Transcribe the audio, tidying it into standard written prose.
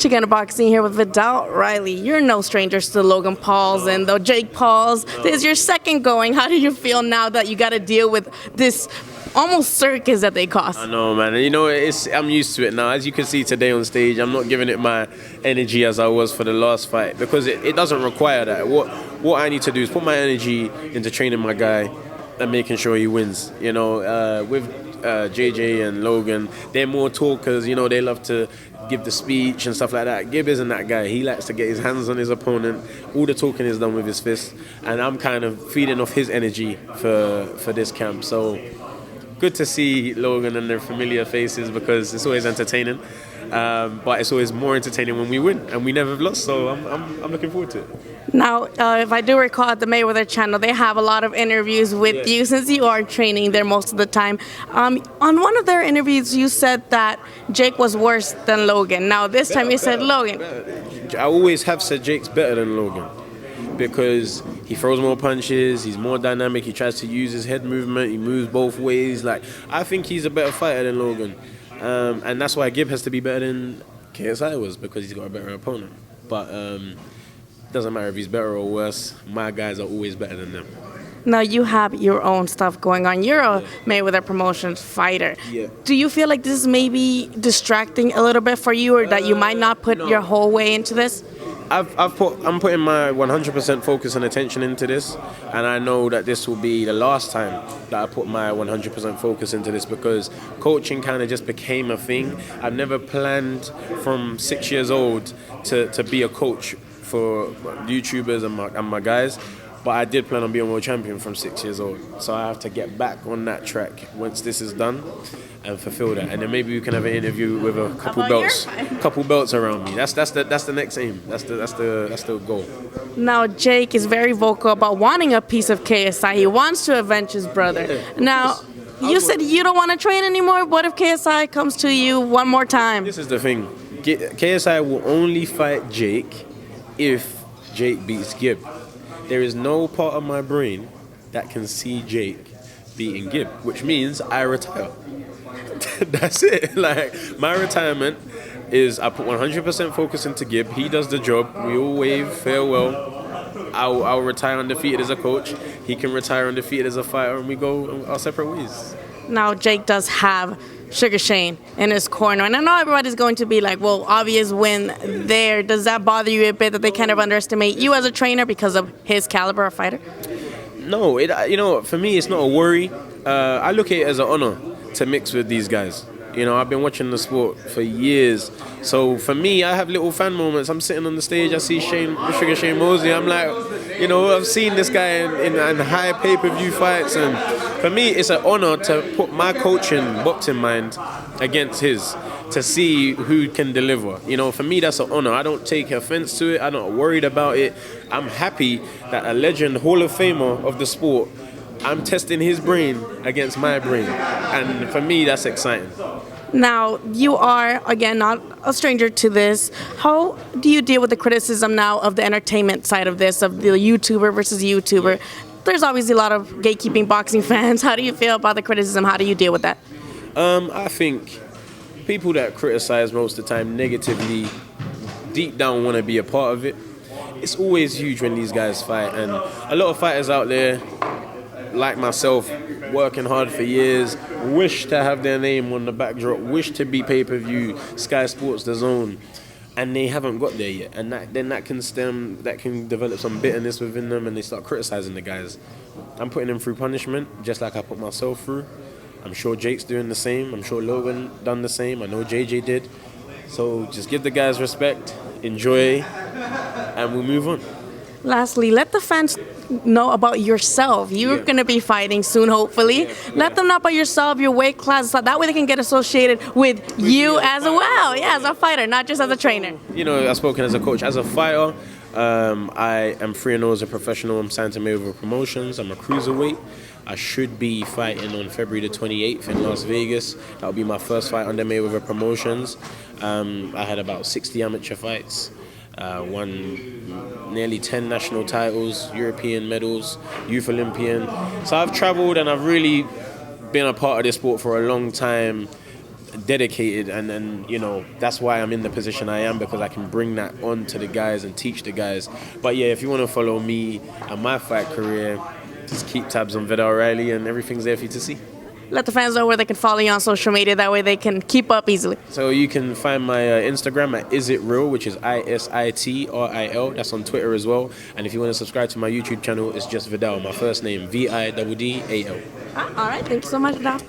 Xicana Boxing here with Viddal Riley. You're no strangers to Logan Pauls and the Jake Pauls. This is your second going. How do you feel now that you got to deal with this almost circus that they cost? I know, man. You know, I'm used to it now. As you can see today on stage, I'm not giving it my energy as I was for the last fight because it doesn't require that. What I need to do is put my energy into training my guy and making sure he wins. You know, with JJ and Logan, they're more talkers. You know, they love to give the speech and stuff like that. Gib isn't that guy. He likes to get his hands on his opponent. All the talking is done with his fists, and I'm kind of feeding off his energy for this camp. So good to see Logan and their familiar faces because it's always entertaining. But it's always more entertaining when we win, and we never have lost. So I'm looking forward to it. Now, if I do recall at the Mayweather channel, they have a lot of interviews with you since you are training there most of the time. On one of their interviews, you said that Jake was worse than Logan. Now, this time you said Logan. I always have said Jake's better than Logan because he throws more punches, he's more dynamic, he tries to use his head movement, he moves both ways. Like, I think he's a better fighter than Logan. And that's why Gib has to be better than KSI was, because he's got a better opponent. But doesn't matter if he's better or worse, my guys are always better than them. Now you have your own stuff going on. You're a Mayweather Promotions fighter. Yeah. Do you feel like this is maybe distracting a little bit for you, or that you might not put your whole way into this? I'm putting my 100% focus and attention into this, and I know that this will be the last time that I put my 100% focus into this because coaching kind of just became a thing. I've never planned from 6 years old to be a coach for YouTubers and my guys, but I did plan on being world champion from 6 years old. So I have to get back on that track once this is done and fulfill that. And then maybe we can have an interview with a couple belts around me. That's the next aim. That's the goal. Now Jake is very vocal about wanting a piece of KSI. He wants to avenge his brother. Now, you said you don't want to train anymore. What if KSI comes to you one more time? This is the thing. KSI will only fight Jake if Jake beats Gib. There is no part of my brain that can see Jake beating Gib, which means I retire. That's it. Like, my retirement is I put 100% focus into Gib. He does the job. We all wave farewell. I'll retire undefeated as a coach. He can retire undefeated as a fighter, and we go our separate ways. Now Jake does have Sugar Shane in his corner, and I know everybody's going to be like, well, obvious win there. Does that bother you a bit that they kind of underestimate you as a trainer because of his caliber of fighter? No, for me it's not a worry. I look at it as an honor to mix with these guys. You know, I've been watching the sport for years. So for me, I have little fan moments. I'm sitting on the stage, I see Sugar Shane Mosley. I'm like, you know, I've seen this guy in high pay-per-view fights. And for me, it's an honor to put my coaching boxing mind against his, to see who can deliver. You know, for me, that's an honor. I don't take offense to it. I'm not worried about it. I'm happy that a legend, Hall of Famer of the sport, I'm testing his brain against my brain. And for me, that's exciting. Now, you are, again, not a stranger to this. How do you deal with the criticism now of the entertainment side of this, of the YouTuber versus YouTuber? There's obviously a lot of gatekeeping boxing fans. How do you feel about the criticism? How do you deal with that? I think people that criticize most of the time negatively, deep down want to be a part of it. It's always huge when these guys fight, and a lot of fighters out there, like myself, working hard for years, wish to have their name on the backdrop, wish to be pay-per-view, Sky Sports, The Zone, and they haven't got there yet. And that can develop some bitterness within them, and they start criticizing the guys. I'm putting them through punishment, just like I put myself through. I'm sure Jake's doing the same. I'm sure Logan done the same. I know JJ did. So just give the guys respect, enjoy, and we'll move on. Lastly, let the fans know about yourself. You're going to be fighting soon, hopefully. Let them know about yourself, your weight class, so that way they can get associated with you as well. Yeah, as a fighter, not just as a trainer. You know, I've spoken as a coach. As a fighter, I am 3-0 as a professional. I'm signed to Mayweather Promotions. I'm a Cruiserweight. I should be fighting on February the 28th in Las Vegas. That'll be my first fight under Mayweather Promotions. I had about 60 amateur fights. Won nearly 10 national titles, European medals, Youth Olympian. So I've traveled and I've really been a part of this sport for a long time. dedicated, and you know, that's why I'm in the position I am, because I can bring that on to the guys and teach the guys. But yeah, if you want to follow me and my fight career, just keep tabs on Viddal Riley and everything's there for you to see. Let the fans know where they can follow you on social media. That way they can keep up easily. So you can find my Instagram at IsItReal, which is ISITRIL. That's on Twitter as well. And if you want to subscribe to my YouTube channel, it's just Viddal, my first name, Viddal. All right, thank you so much, Doc.